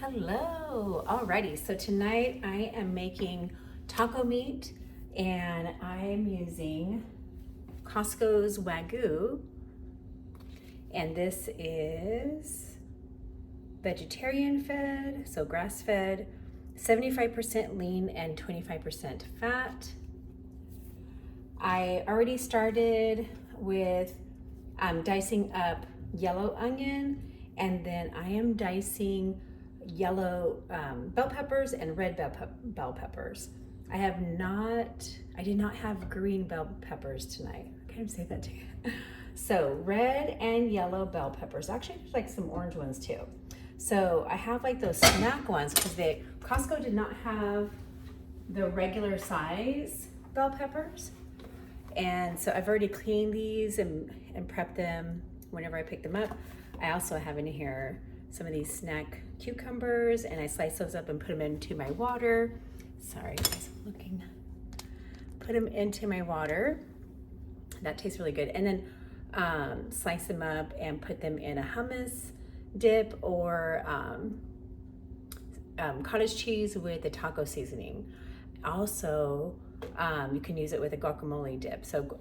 Hello. Alrighty, so tonight I am making taco meat and I'm using Costco's Wagyu, and this is vegetarian fed, so grass fed, 75% lean and 25% fat. I already started with dicing up yellow onion, and then I am dicing yellow bell peppers and red bell peppers. I did not have green bell peppers tonight. I can't say that to you. So red and yellow bell peppers. Actually, there's like some orange ones too. So I have like those snack ones because Costco did not have the regular size bell peppers. And so I've already cleaned these and prepped them whenever I pick them up. I also have in here some of these snack cucumbers, and I slice those up and put them into my water. Sorry guys, I'm looking. Put them into my water. That tastes really good. And then slice them up and put them in a hummus dip or cottage cheese with the taco seasoning. Also, you can use it with a guacamole dip. So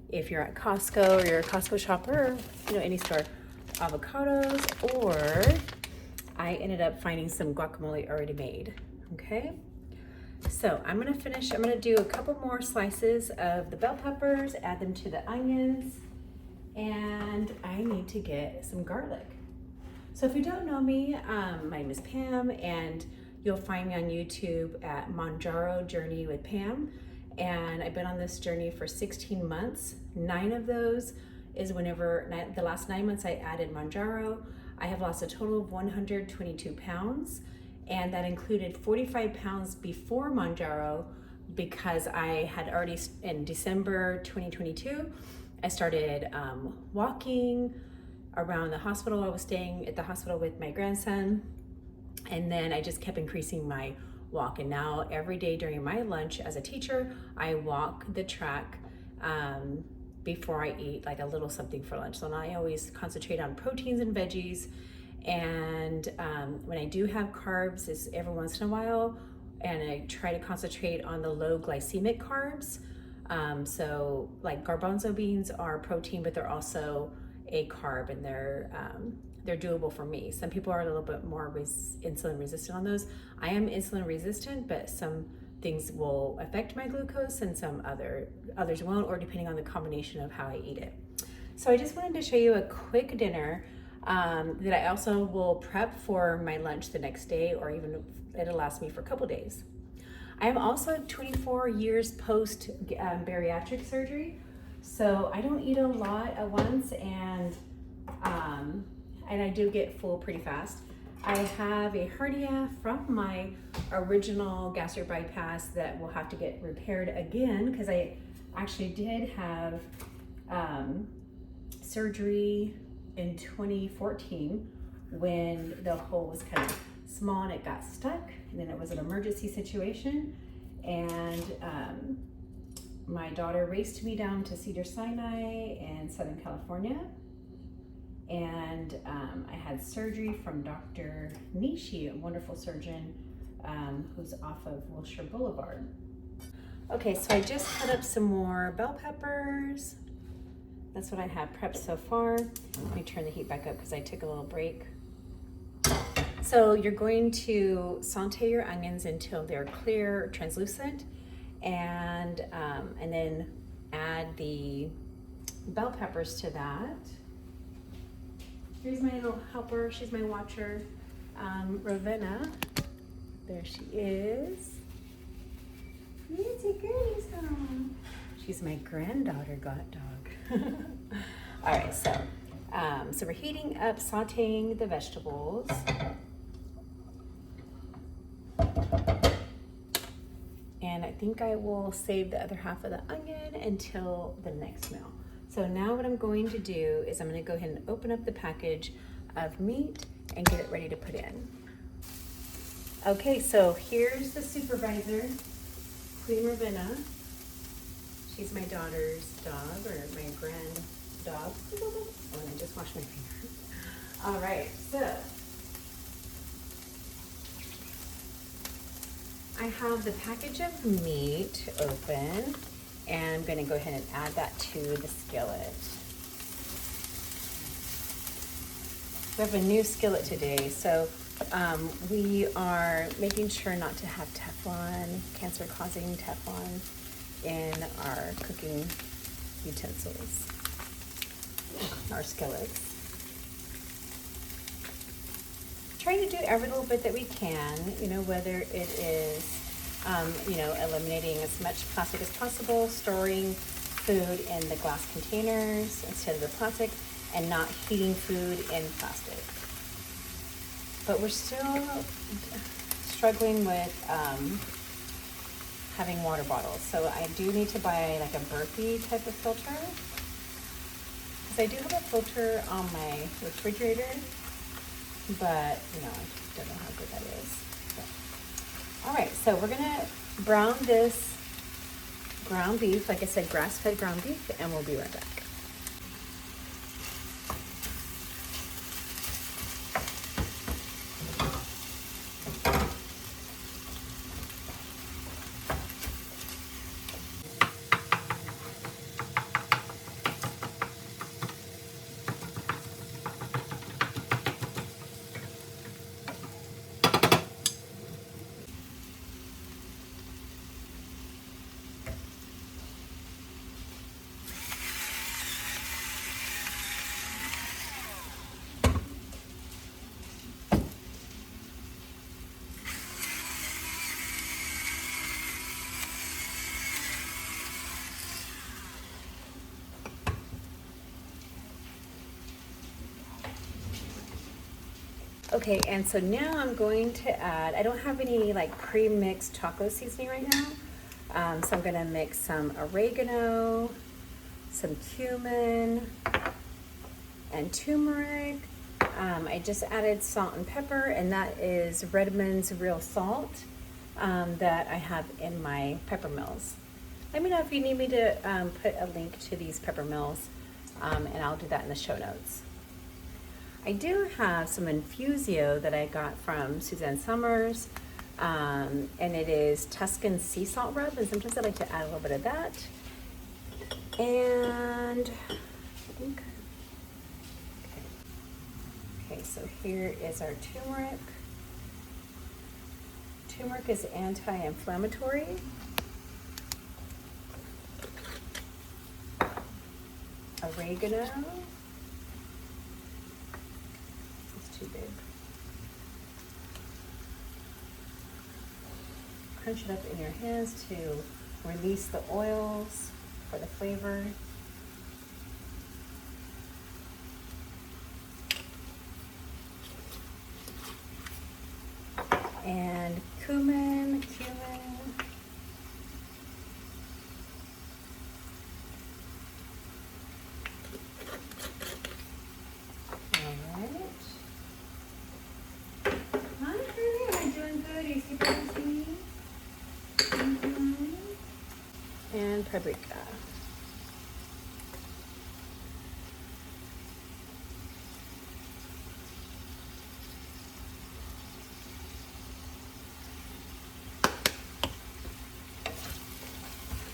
if you're at Costco or you're a Costco shopper, any store, avocados, or I ended up finding some guacamole already made. Okay, so I'm gonna do a couple more slices of the bell peppers, add them to the onions, and I need to get some garlic. So if you don't know me, my name is Pam, and you'll find me on YouTube at Mounjaro Journey with Pam. And I've been on this journey for 16 months. 9 of those is the last 9 months I added Mounjaro. I have lost a total of 122 pounds, and that included 45 pounds before Mounjaro because I had already, in December 2022, I started walking around the hospital. I was staying at the hospital with my grandson, and then I just kept increasing my walk. And now every day during my lunch as a teacher, I walk the track before I eat like a little something for lunch. So now I always concentrate on proteins and veggies. And when I do have carbs, it's every once in a while. And I try to concentrate on the low glycemic carbs. So like garbanzo beans are protein, but they're also a carb, and they're doable for me. Some people are a little bit more insulin resistant on those. I am insulin resistant, but some things will affect my glucose and some others won't, or depending on the combination of how I eat it. So I just wanted to show you a quick dinner that I also will prep for my lunch the next day, or even it'll last me for a couple days. I am also 24 years post bariatric surgery, so I don't eat a lot at once, and I do get full pretty fast. I have a hernia from my original gastric bypass that will have to get repaired again because I actually did have surgery in 2014 when the hole was kind of small and it got stuck, and then it was an emergency situation, and my daughter raced me down to Cedars-Sinai in Southern California, and I had surgery from Dr. Nishi, a wonderful surgeon who's off of Wilshire Boulevard. Okay, so I just cut up some more bell peppers. That's what I have prepped so far. Let me turn the heat back up because I took a little break. So you're going to saute your onions until they're clear or translucent, and then add the bell peppers to that. Here's my little helper. She's my watcher, Ravenna. There she is. It's a goodies dog. She's my granddaughter dog. All right, so we're heating up, sauteing the vegetables. And I think I will save the other half of the onion until the next meal. So now what I'm going to do is I'm going to go ahead and open up the package of meat and get it ready to put in. Okay, so here's the supervisor, Queen Ravenna. She's my daughter's dog, or my grand dog. Oh, and I just washed my finger. All right, so I have the package of meat open, and I'm going to go ahead and add that to the skillet. We have a new skillet today, so we are making sure not to have Teflon, cancer-causing Teflon, in our cooking utensils, our skillets. Trying to do every little bit that we can, you know, whether it is, you know, eliminating as much plastic as possible, storing food in the glass containers instead of the plastic, and not heating food in plastic. But we're still struggling with having water bottles. So I do need to buy like a Berkey type of filter. Because I do have a filter on my refrigerator, but you know, I don't know how good that is. So. All right, so we're gonna brown this ground beef, like I said, grass-fed ground beef, and we'll be right back. Okay, and so now I'm going to add, I don't have any like pre-mixed taco seasoning right now. So I'm gonna mix some oregano, some cumin, and turmeric. I just added salt and pepper, and that is Redmond's real salt that I have in my pepper mills. Let me know if you need me to put a link to these pepper mills, and I'll do that in the show notes. I do have some Infusio that I got from Suzanne Summers, and it is Tuscan sea salt rub, and sometimes I like to add a little bit of that. And I think, okay, so here is our turmeric. Turmeric is anti-inflammatory. Oregano. Too big. Crunch it up in your hands to release the oils for the flavor. And cumin. And paprika.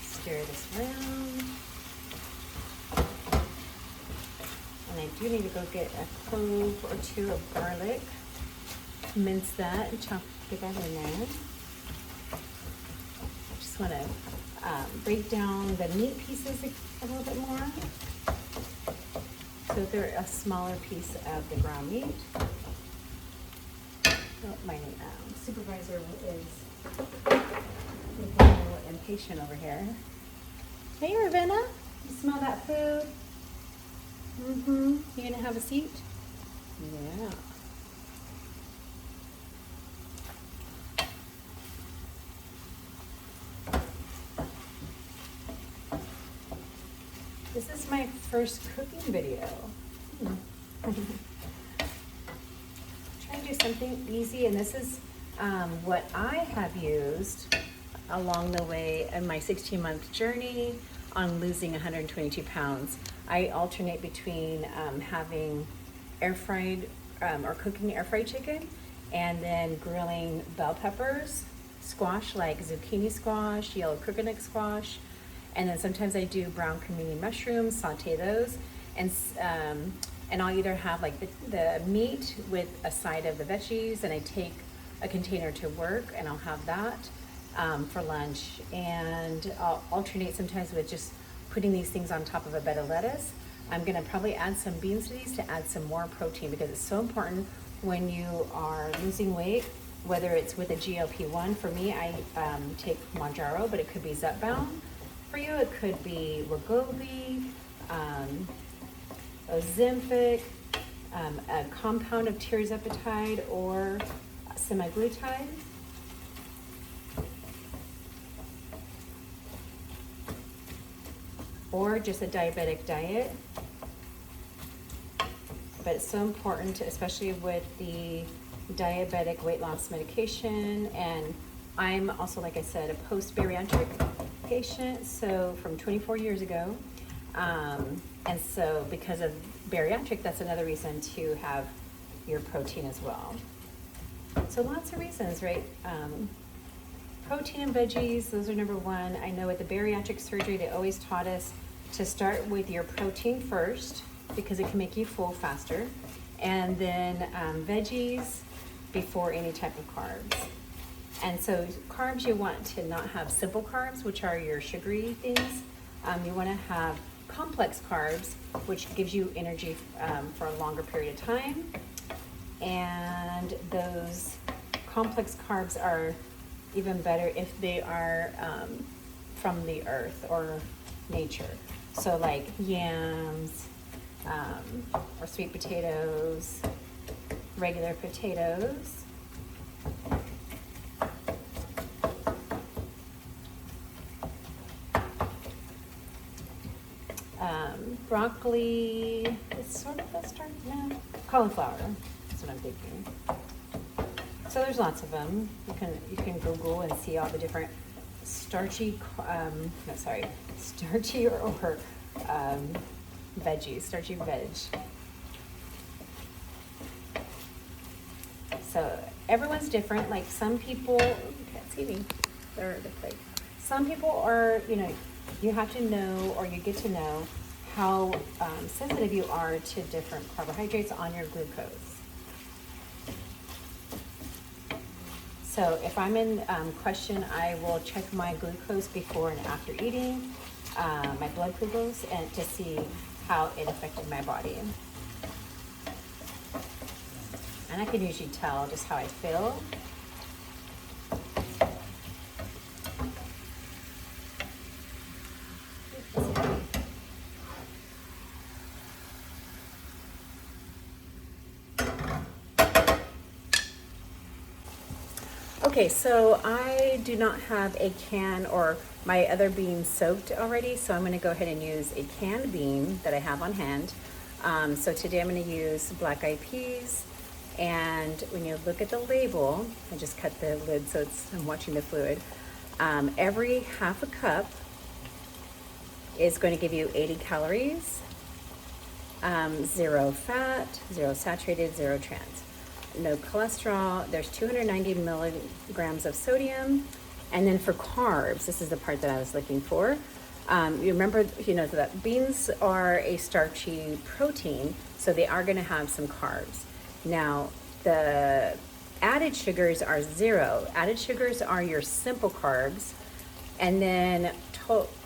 Stir this around. And I do need to go get a clove or two of garlic. Mince that and get that in there. I just want to break down the meat pieces a little bit more. So they're a smaller piece of the ground meat. Oh, my supervisor is looking a little impatient over here. Hey, Ravenna, you smell that food? Mm-hmm. You gonna have a seat? Yeah. This is my first cooking video. Trying to do something easy, and this is what I have used along the way in my 16-month journey on losing 122 pounds. I alternate between having air-fried or cooking air-fried chicken and then grilling bell peppers squash, like zucchini squash, yellow crooked neck squash, and then sometimes I do brown cremini mushrooms, saute those, and I'll either have like the meat with a side of the veggies, and I take a container to work, and I'll have that for lunch, and I'll alternate sometimes with just putting these things on top of a bed of lettuce. I'm gonna probably add some beans to these to add some more protein, because it's so important when you are losing weight, whether it's with a GLP-1. For me, I take Mounjaro, but it could be Zepbound. For you, it could be Wegovy, Ozempic, a compound of tirzepatide or semaglutide. Or just a diabetic diet. But it's so important, especially with the diabetic weight loss medication. And I'm also, like I said, a post-bariatric patient, so from 24 years ago. And so because of bariatric, that's another reason to have your protein as well. So lots of reasons, right? Protein and veggies, those are number one. I know at the bariatric surgery, they always taught us to start with your protein first, because it can make you full faster. And then veggies before any type of carbs. And so carbs, you want to not have simple carbs, which are your sugary things. You want to have complex carbs, which gives you energy for a longer period of time. And those complex carbs are even better if they are from the earth or nature. So like yams, or sweet potatoes, regular potatoes. Broccoli, it's sort of a start now. Cauliflower, that's what I'm thinking. So there's lots of them. You can Google and see all the different starchy, starchy or veggies, starchy veg. So everyone's different. Like some people, you can't see me, they're the plate. Some people are, you have to know, or you get to know how sensitive you are to different carbohydrates on your glucose. So if I'm in question, I will check my glucose before and after eating, my blood glucose, and to see how it affected my body. And I can usually tell just how I feel. Okay, so I do not have a can or my other beans soaked already, so I'm going to go ahead and use a canned bean that I have on hand. So today I'm going to use black eyed peas, and when you look at the label, I just cut the lid so I'm watching the fluid. Every half a cup is going to give you 80 calories, 0 fat, 0 saturated, 0 trans. No cholesterol. There's 290 milligrams of sodium. And then for carbs, this is the part that I was looking for. You remember, that beans are a starchy protein, so they are going to have some carbs. Now, the added sugars are 0. Added sugars are your simple carbs. And then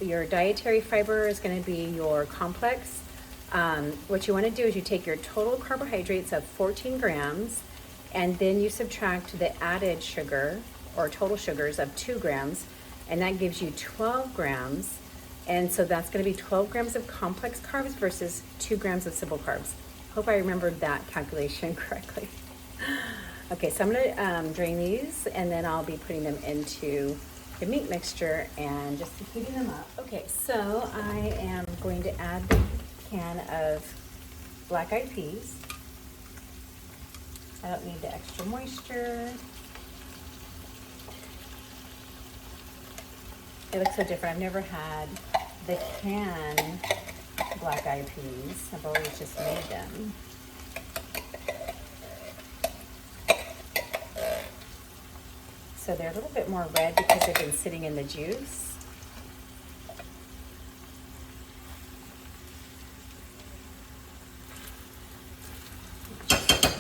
your dietary fiber is going to be your complex. What you want to do is you take your total carbohydrates of 14 grams, and then you subtract the added sugar or total sugars of 2 grams, and that gives you 12 grams. And so that's going to be 12 grams of complex carbs versus 2 grams of simple carbs. Hope I remembered that calculation correctly. Okay, so I'm going to drain these, and then I'll be putting them into the meat mixture and just heating them up. Okay, so I am going to add the can of black eyed peas. I don't need the extra moisture. It looks so different. I've never had the can black eyed peas. I've always just made them. So they're a little bit more red because they've been sitting in the juice.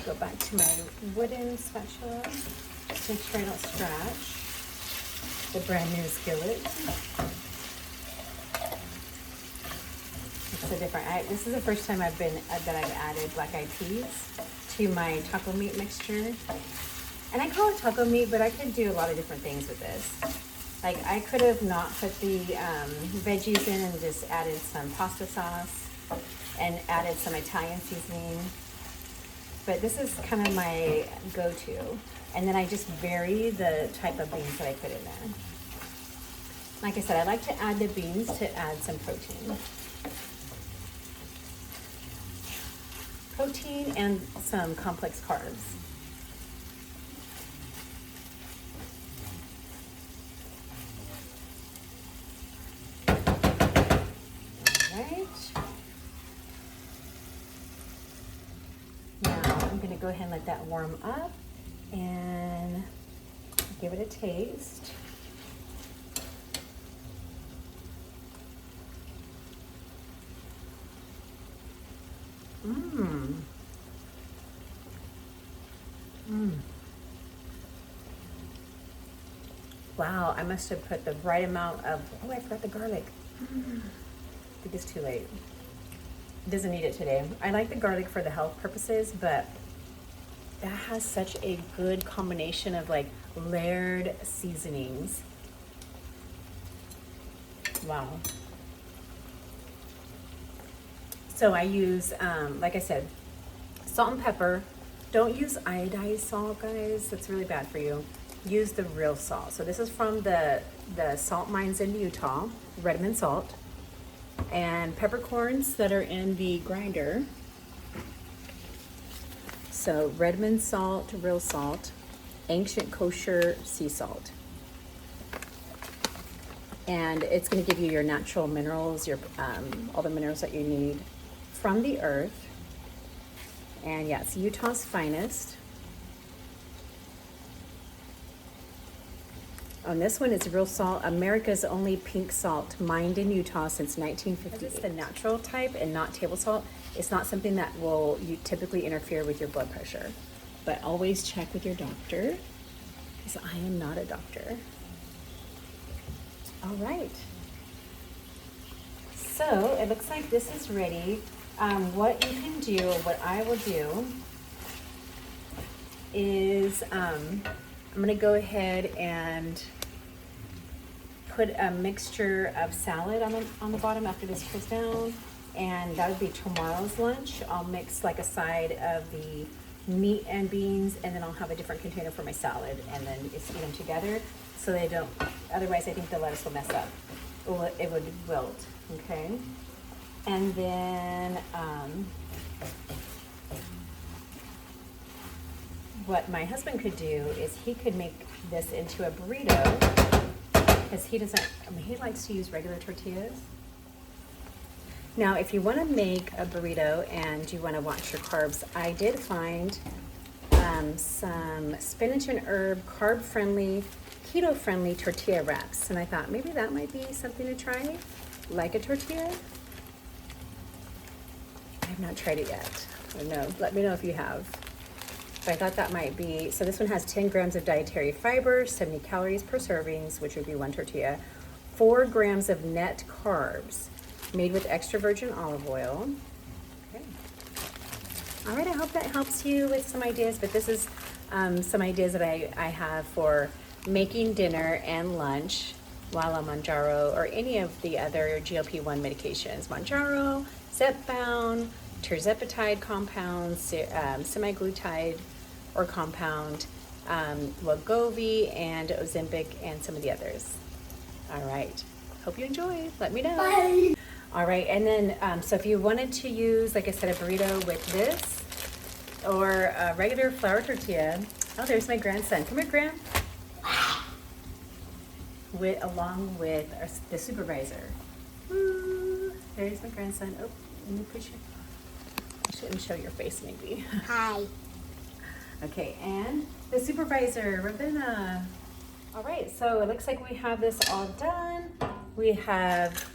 Go back to my wooden spatula. Just make sure I don't scratch the brand new skillet. It's a different. This is the first time that I've added black eyed peas to my taco meat mixture. And I call it taco meat, but I could do a lot of different things with this. Like I could have not put the veggies in and just added some pasta sauce and added some Italian seasoning. But this is kind of my go-to. And then I just vary the type of beans that I put in there. Like I said, I like to add the beans to add some protein. Protein and some complex carbs. I'm going to go ahead and let that warm up and give it a taste. Wow, I must have put the right amount of, oh, I forgot the garlic. I think it's too late. It doesn't need it today. I like the garlic for the health purposes, but that has such a good combination of like layered seasonings. Wow. So I use, like I said, salt and pepper. Don't use iodized salt, guys. That's really bad for you. Use the real salt. So this is from the salt mines in Utah, Redmond salt. And peppercorns that are in the grinder. So Redmond salt, real salt, ancient kosher sea salt. And it's going to give you your natural minerals, your all the minerals that you need from the earth. And yeah, it's Utah's finest. On this one, it's real salt, America's only pink salt, mined in Utah since 1958. It's the natural type and not table salt. It's not something that will typically interfere with your blood pressure. But always check with your doctor, because I am not a doctor. All right. So it looks like this is ready. What you can do, what I will do, is I'm gonna go ahead and put a mixture of salad on the bottom after this cools down, and that would be tomorrow's lunch. I'll mix like a side of the meat and beans, and then I'll have a different container for my salad, and then just eat them together so they don't, otherwise I think the lettuce will mess up. It would wilt, okay? And then what my husband could do is he could make this into a burrito, because he doesn't, I mean, he likes to use regular tortillas. Now, if you want to make a burrito and you want to watch your carbs, I did find some spinach and herb, carb-friendly, keto-friendly tortilla wraps. And I thought maybe that might be something to try, like a tortilla. I have not tried it yet. I don't know. Let me know if you have. But I thought that might be, so this one has 10 grams of dietary fiber, 70 calories per servings, which would be one tortilla, 4 grams of net carbs, made with extra virgin olive oil. Okay. All right, I hope that helps you with some ideas, but this is some ideas that I have for making dinner and lunch while on Mounjaro or any of the other GLP-1 medications. Mounjaro, Zepbound, tirzepatide compounds, semaglutide or compound, Wegovy, and Ozempic, and some of the others. All right. Hope you enjoy. Let me know. Bye. All right. And then, so if you wanted to use, like I said, a burrito with this or a regular flour tortilla. Oh, there's my grandson. Come here, Graham. Along with the supervisor. Ooh, there's my grandson. Oh, let me put you. I shouldn't show your face, maybe. Hi. Okay, and the supervisor, Ravenna. All right, so it looks like we have this all done. We have